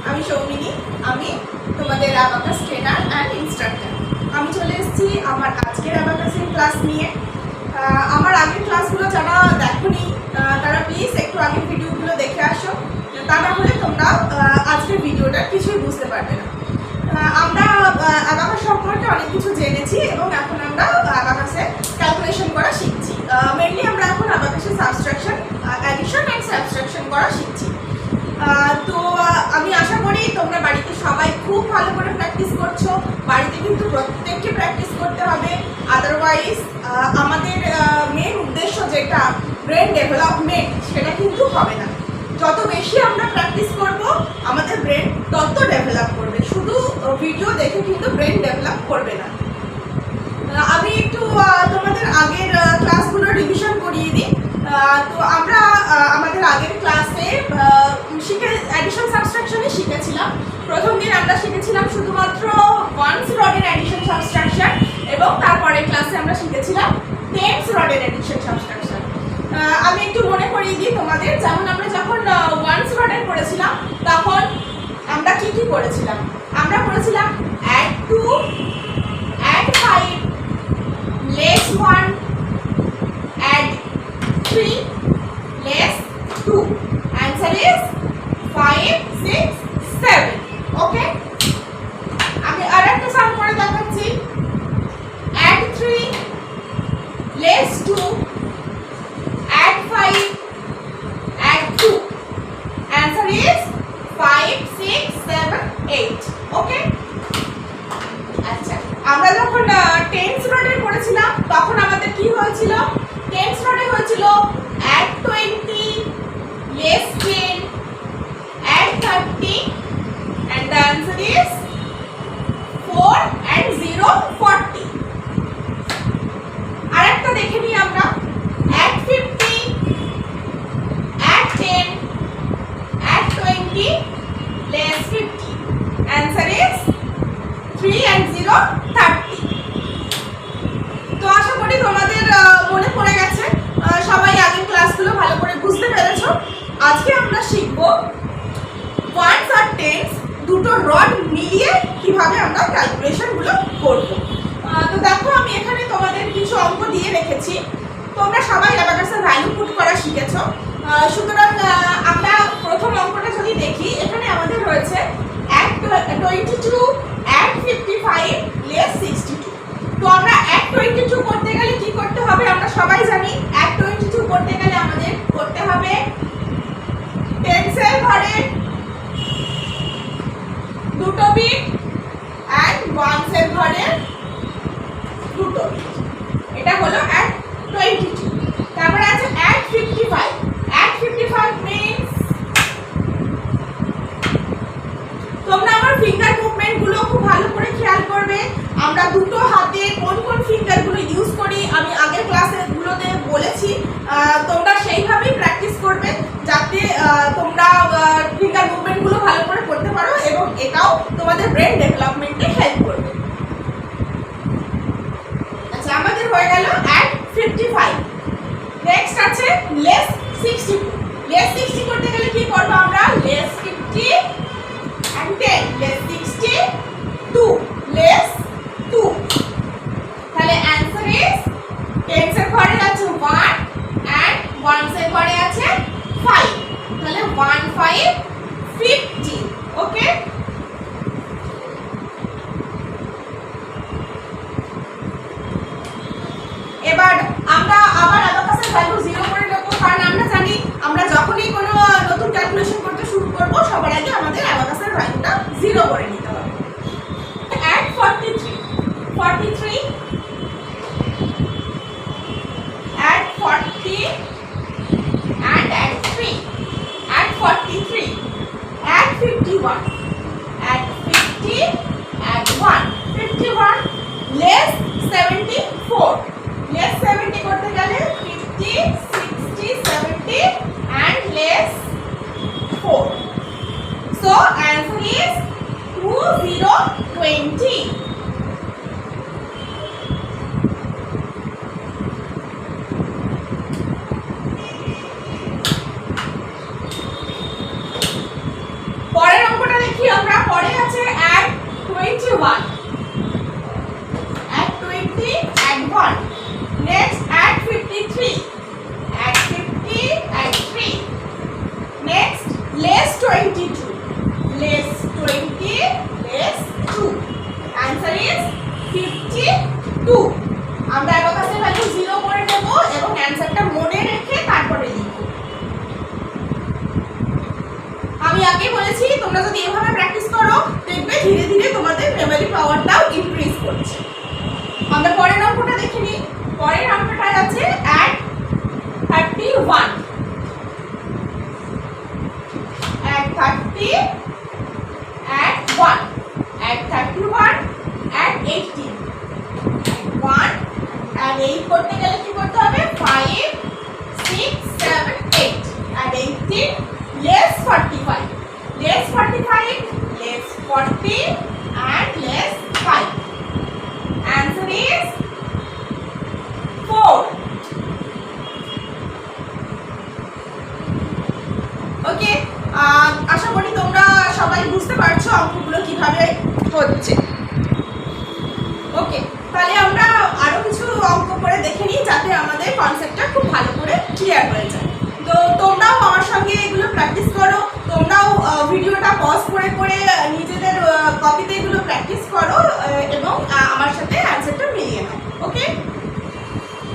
আমি সৌমিনী, আমি তোমাদের অ্যাবাকাস ট্রেনার অ্যান্ড ইনস্ট্রাক্টর। আমি চলে এসেছি আমার আজকের অ্যাবাকাসের ক্লাস নিয়ে। আমার আগের ক্লাসগুলো যারা দেখোনি তারা প্লিজ একটু আগের ভিডিওগুলো দেখে আসো, তা না হলে তোমরা আজকের ভিডিওটা কিছুই বুঝতে পারবে না। আমরা অ্যাবাকাস সম্পর্কে অনেক কিছু জেনেছি এবং এখন আমরা অ্যাবাকাসে ক্যালকুলেশন করা শিখছি। মেনলি আমরা এখন অ্যাবাকাসে সাবট্রাকশন, অ্যাডিশন অ্যান্ড সাবট্রাকশন করা শিখছি। তো আমি আশা করি তোমরা বাড়িতে সবাই খুব ভালো করে প্র্যাকটিস করছো। বাড়িতে কিন্তু প্রত্যেককে প্র্যাকটিস করতে হবে, আদারওয়াইজ আমাদের মেন উদ্দেশ্য যেটা ব্রেন ডেভেলপমেন্ট সেটা কিন্তু হবে না। যত বেশি আমরা প্র্যাকটিস করব আমাদের ব্রেন তত ডেভেলপ করবে, শুধু ভিডিও দেখে কিন্তু ব্রেন ডেভেলপ করবে না। আমি একটু তোমাদের আগের ক্লাসগুলো রিভিশন করিয়ে দিই। তো আমরা আমাদের আগের ক্লাসে অ্যাডিশন সাবট্রাকশনে শিখেছিলাম। প্রথম দিন আমরা শিখেছিলাম শুধুমাত্র ওয়ান্স রডের অ্যাডিশন সাবট্রাকশন এবং তারপরের ক্লাসে আমরা শিখেছিলাম টেন্স রডের অ্যাডিশন সাবট্রাকশন। আমি একটু মনে করিয়ে দিই তোমাদের, যেমন আমরা যখন ওয়ান্স রডের করেছিলাম তখন আমরা কি কি করেছিলাম। আমরা করেছিলাম add 2, add 5, less 1, add 3, less 2. Answer is 5, 6, 7. Okay? আমি আরেকটা সাম করে দেখাচ্ছি। add 3, less 2, add 5, add 2. Answer is 5, 6, 7, 8. Okay? আচ্ছা, আমরা যখন টেন্স রডে করেছিলাম তখন আমাদের কি হয়েছিল? টেন্স রডে হয়েছিল add 20, less 10, add 30, and the answer is 4 and 0, 40. আরেকটা দেখে নিই আমরা, add 50, add 10, add 20, less 50. Answer is 3 and 0, 30. তো আশা করি তোমাদের মনে পড়ে গেছে, সবাই আগের ক্লাসগুলো ভালো করে বুঝতে পেরেছো। আজকে আমরা শিখব ওয়ান্স আর টেন্স দুটো রড মিলিয়ে কিভাবে আমরা ক্যালকুলেশনগুলো করব। তো দেখো, আমি এখানে তোমাদের কিছু অঙ্ক দিয়ে রেখেছি। তোমরা সবাই অ্যাবাকাসের ভ্যালু পুট করা শিখেছো, সুতরাং আমরা প্রথম অঙ্কটা যদি দেখি, এখানে আমাদের রয়েছে add 22, add 55, less 62. তো আমরা add 22 করতে গেলে কি করতে হবে আমরা সবাই জানি। add 22 করতে গেলে আমাদের করতে হবে tens এর ঘরে দুটো বিট and ones এর ঘরে দুটো বিট। এটা হলো add 22। তারপরে আছে add 55. add 55 means তোমরা আমার ফিঙ্গার মুভমেন্ট গুলো খুব ভালো করে খেয়াল করবে। আমরা দুটো হাতে কোন কোন ফিঙ্গার গুলো ইউজ করি আমি আগের ক্লাসে গুলোতে বলেছি। তোমরা সেইভাবেই প্র্যাকটিস করবে যাতে তোমরা ফিঙ্গার মুভমেন্ট গুলো ভালো করে করতে পারো এবং এটাও তোমাদের ব্রেন ডেভেলপমেন্টে হেল্প করবে। আচ্ছা, আমাদের হয়ে গেল add 55। নেক্সট আছে less 62। less 60 করতে গেলে কি করব আমরা? less 50 and 10, less 62, less 2. তাহলে answer is tens এর ঘরে আছে 1 and ones এর ঘরে আছে 5। তাহলে 1, 5, 50. ওকে? এবার আমরা আবার অ্যাবাকাসের ভ্যালু 0 করে নেব, কারণ আমরা জানি আমরা যখনই কোনো নতুন ক্যালকুলেশন করতে শুরু করব সবার আগে আমাদের অ্যাবাকাসের ভ্যালুটা 0 করে নিতে হবে। add 43, 43, add 40 and add 3, add 43, add 51, add 50, add 1, 51, less 74. less 70 করতে গেলে 50, 60, 70 and less 4. So answer is 20, 20. পরের অঙ্কটা দেখি আমরা, পরে আছে add 21, add 20, add 1. Next add 53, add 50, add 3. Next less 22, less 20, less 2. Answer is 52. আমরা অ্যাবাকাসের ভ্যালু 0 করে দেব এবং অ্যানসারটা মনে রেখে তারপরে লিখব। আমি আগে বলেছি তোমরা যদি এভাবে প্র্যাকটিস করো দেখবে ধীরে ধীরে তোমাদের মেমরি পাওয়ারটাও ইনক্রিজ করছে। আমরা পরের অঙ্কটা দেখে নিই। পরের অঙ্কটা আছে add 31, add 30, add 1, add 31, add 18, add 1, and 8 করতে গেলে কি করতে হবে? 5, 6, 7, 8, add 18, less 45, less 45, less 40, and less 5. Answer is 4. ওকে, আশা করি তোমরা সবাই বুঝতে পারছো অঙ্কগুলো কিভাবে হচ্ছে। ওকে, তাহলে আমরা আরো কিছু অঙ্ক করে দেখে নিই যাতে আমাদের কনসেপ্টটা খুব ভালো করে ক্লিয়ার হয়ে যায়। তো তোমরাও আমার সঙ্গে এগুলো প্র্যাকটিস করো, তোমরাও ভিডিওটা পজ করে করে নিজেদের কপিতে এগুলো প্র্যাকটিস করো এবং আমার সাথে অ্যানসারটা মিলিয়ে নাও। ওকে,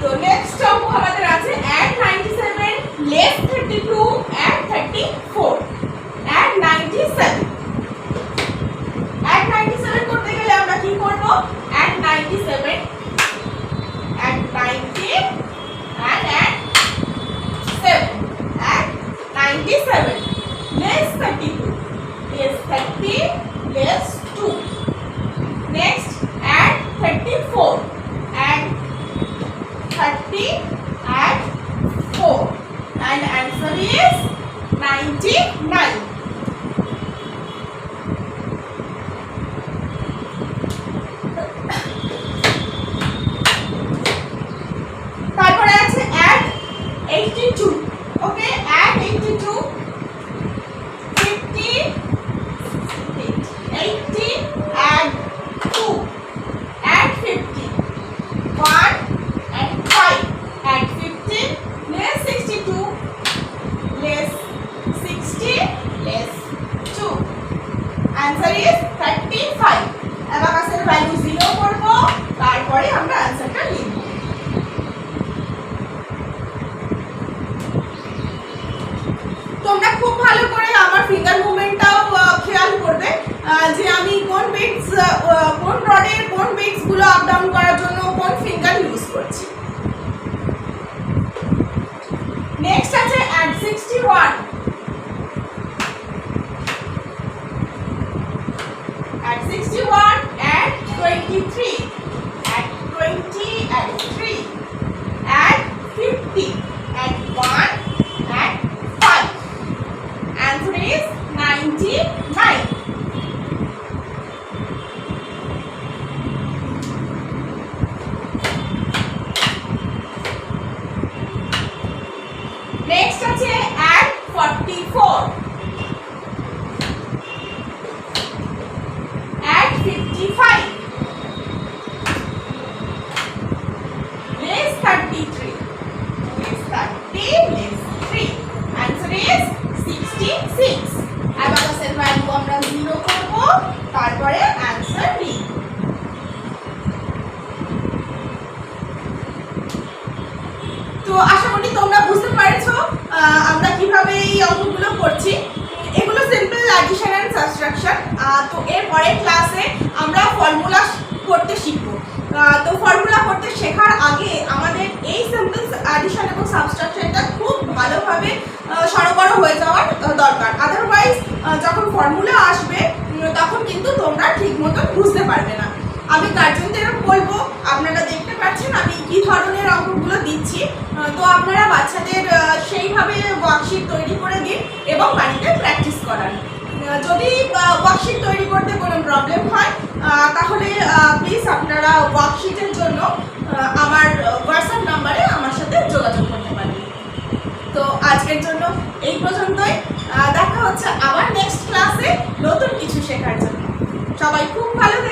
তো নেক্সট অঙ্ক আমাদের আছে add 97, less 32, add 34, add 97. add 97 করতে গেলে আমরা কি করব? add 97, add 90, and add 7, add 97, less 32, less 30, less 2. Next add 34, add 30, add 4, and answer is 99. তারপরে আছে add 82. Okay, add 82, 50, 80, add 2, add 50, 1, add 5, add 15, less 62, less 60, less 2. Answer is 35. অ্যাবাকাসের value 0 করব, তারপরে আমরা অ্যানসারটা লিখব। তোমরা খুব ভালো করে আমার ফিঙ্গার মুভমেন্টটাও খেয়াল করবে যে আমি কোন বিটস, কোন রডের কোন বিটস গুলো আপ ডাউন করার জন্য কোন ফিঙ্গার ইউজ করছি। নেক্সট আছে add 61, add 61, add 23, add 20, add 3, add 50, add 1, add 5. Answer is 99. Next আছে add 44, add 55, less 33, less 30, less 3. Answer is 66. অ্যাবাকাসের value আমরা 0 করব, তারপরে অ্যানসার লিখব। তো আশা করি তোমরা বুঝতে পারছো আমরা কিভাবে এই অঙ্কগুলো করছি। এগুলো সিম্পল অ্যাডিশন এন্ড সাবট্রাকশন। তো এর পরের ক্লাসে আমরা ফর্মুলা করতে শিখব। তো ফর্মুলা করতে শেখার আগে আমাদের এই সিম্পল অ্যাডিশন এবং সাবট্রাকশনটা খুব ভালোভাবে সরবরাহ হয়ে যাওয়ার দরকার। আদারওয়াইজ যখন ফর্মুলা আসবে তখন কিন্তু তোমরা ঠিক মতো বুঝতে পারবে না। আমি গার্জেনদের বলবো, আপনারা দেখতে পাচ্ছেন আমি কি ধরনের অঙ্কগুলো দিচ্ছি, তো আপনারা বাচ্চাদের সেইভাবে ওয়ার্কশিট তৈরি করে দিন এবং বাড়িতে প্র্যাকটিস করান। যদি ওয়ার্কশিট তৈরি করতে কোনো প্রবলেম হয় তাহলে প্লিজ আপনারা ওয়ার্কশিটের জন্য আমার হোয়াটসঅ্যাপ নাম্বারে আমার সাথে যোগাযোগ করতে পারেন। তো আজকের জন্য এই পর্যন্তই। দেখা হচ্ছে আবার নেক্সট ক্লাসে নতুন কিছু সবাই খুব ভালো থেকো।